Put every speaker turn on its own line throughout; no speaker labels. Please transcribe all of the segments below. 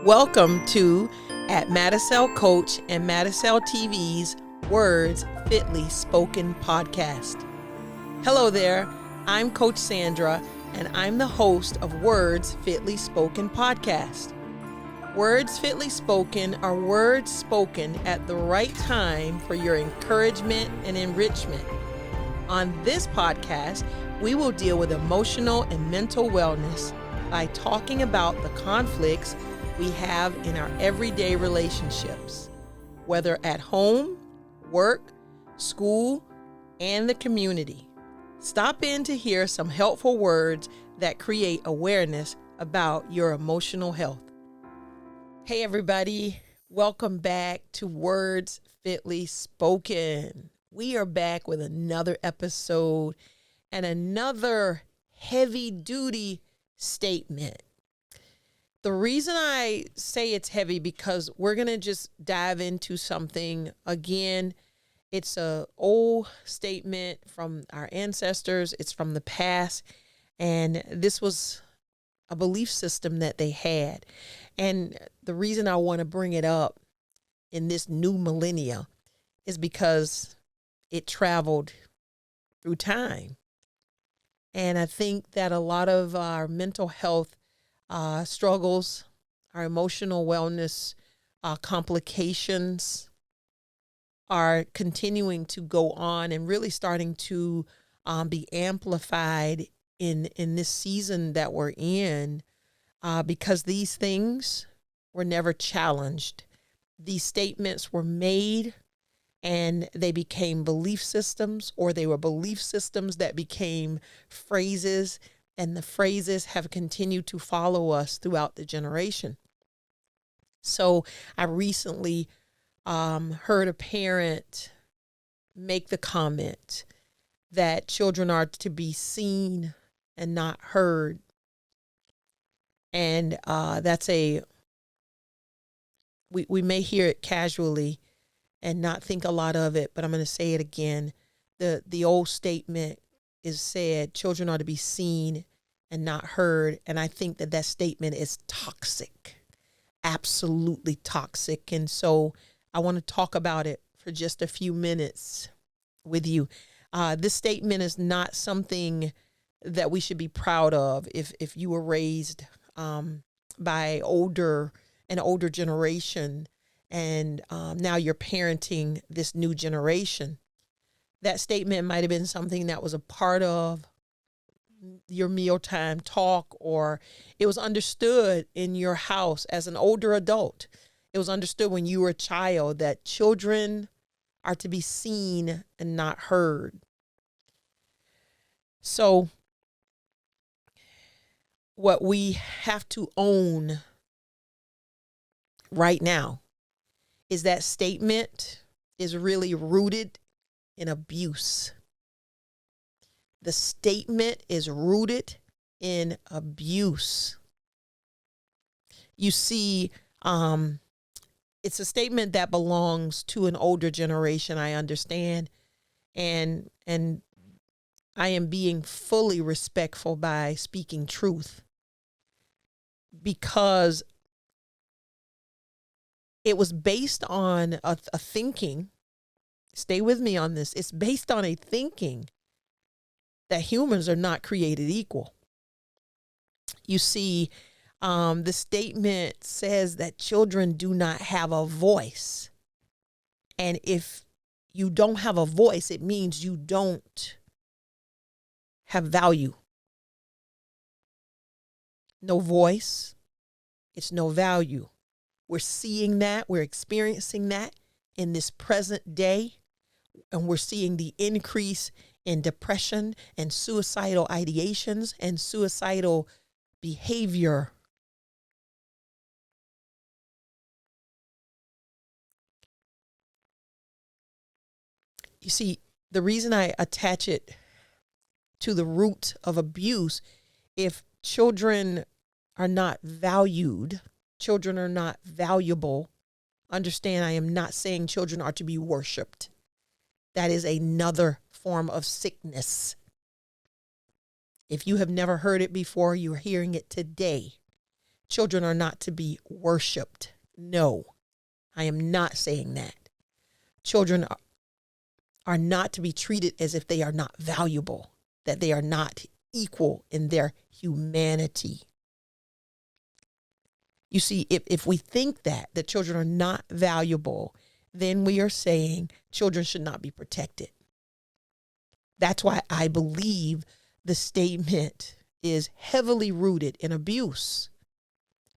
Welcome to at Madisel Coach and Madisel TV's Words Fitly Spoken podcast. Hello there, I'm Coach Sandra, and I'm the host of Words Fitly Spoken podcast. Words Fitly Spoken are words spoken at the right time for your encouragement and enrichment. On this podcast, we will deal with emotional and mental wellness by talking about the conflicts we have in our everyday relationships, whether at home, work, school, and the community. Stop in to hear some helpful words that create awareness about your emotional health. Hey everybody, welcome back to Words Fitly Spoken. We are back with another episode and another heavy-duty statement. The reason I say it's heavy because we're going to just dive into something again. It's an old statement from our ancestors. It's from the past. And this was a belief system that they had. And the reason I want to bring it up in this new millennia is because it traveled through time. And I think that a lot of our mental health struggles, our emotional wellness complications are continuing to go on and really starting to be amplified in this season that we're in because these things were never challenged. These statements were made and they became belief systems, or they were belief systems that became phrases, and the phrases have continued to follow us throughout the generation. So I recently heard a parent make the comment that children are to be seen and not heard. And we may hear it casually and not think a lot of it, but I'm going to say it again. The old statement is said, children are to be seen and not heard. And I think that statement is toxic, absolutely toxic. And so I want to talk about it for just a few minutes with you. This statement is not something that we should be proud of if you were raised by an older generation and now you're parenting this new generation. That statement might have been something that was a part of your mealtime talk, or it was understood in your house as an older adult. It was understood when you were a child that children are to be seen and not heard. So what we have to own right now is that statement is really rooted in abuse. The statement is rooted in abuse. You see, it's a statement that belongs to an older generation, I understand. And I am being fully respectful by speaking truth, because it was based on a thinking. Stay with me on this. It's based on a thinking that humans are not created equal. You see, the statement says that children do not have a voice. And if you don't have a voice, it means you don't have value. No voice, it's no value. We're seeing that, we're experiencing that in this present day, and we're seeing the increase in depression and suicidal ideations and suicidal behavior. You see, the reason I attach it to the root of abuse, if children are not valued, children are not valuable, understand, I am not saying children are to be worshiped. That is another form of sickness. If you have never heard it before, you're hearing it today. children are not to be worshiped. No, I am not saying that. Children are not to be treated as if they are not valuable, that they are not equal in their humanity. You see, if we think that the children are not valuable, then we are saying children should not be protected. That's why I believe the statement is heavily rooted in abuse.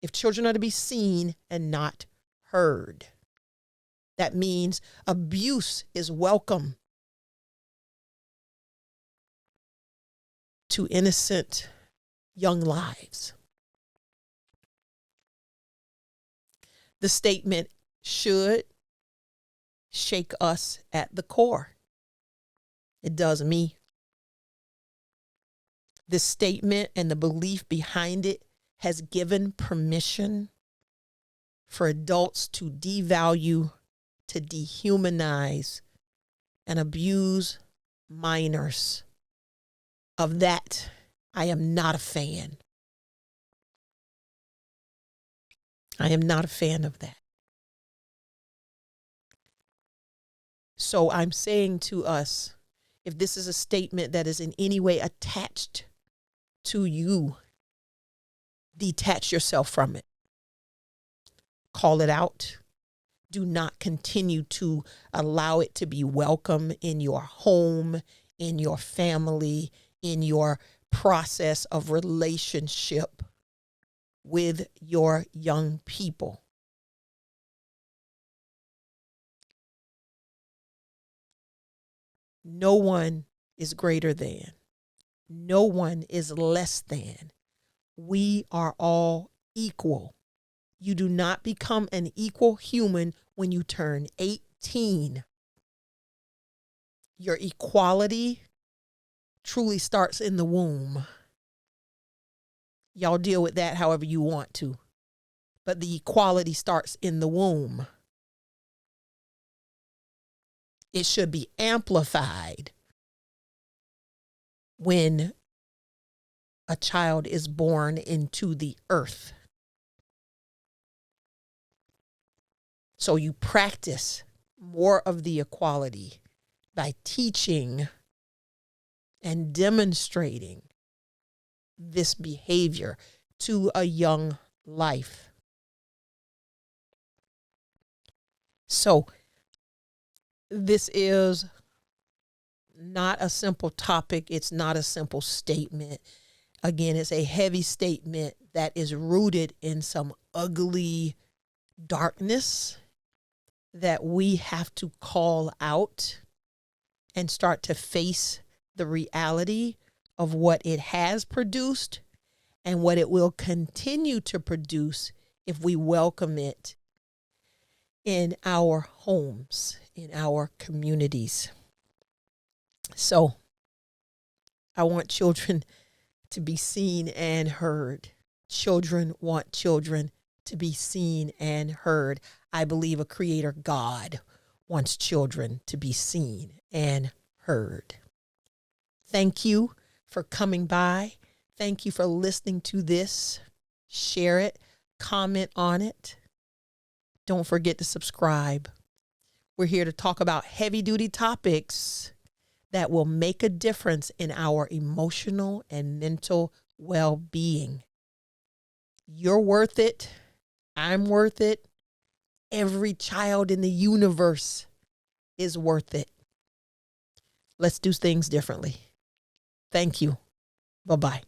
If children are to be seen and not heard, that means abuse is welcome to innocent young lives. The statement should shake us at the core. It does me. This statement and the belief behind it has given permission for adults to devalue, to dehumanize, and abuse minors. Of that, I am not a fan. I am not a fan of that. So I'm saying to us, if this is a statement that is in any way attached to you, detach yourself from it. Call it out. Do not continue to allow it to be welcome in your home, in your family, in your process of relationship with your young people. No one is greater than. No one is less than. We are all equal. You do not become an equal human when you turn 18. Your equality truly starts in the womb. Y'all deal with that however you want to. But the equality starts in the womb. It should be amplified when a child is born into the earth. So you practice more of the equality by teaching and demonstrating this behavior to a young life. So this is not a simple topic. It's not a simple statement. Again, it's a heavy statement that is rooted in some ugly darkness that we have to call out and start to face the reality of what it has produced and what it will continue to produce if we welcome it in our homes, in our communities. So I want children to be seen and heard. Children want children to be seen and heard. I believe a creator God wants children to be seen and heard. Thank you for coming by. Thank you for listening to this. Share it, comment on it. Don't forget to subscribe. We're here to talk about heavy-duty topics that will make a difference in our emotional and mental well-being. You're worth it. I'm worth it. Every child in the universe is worth it. Let's do things differently. Thank you. Bye-bye.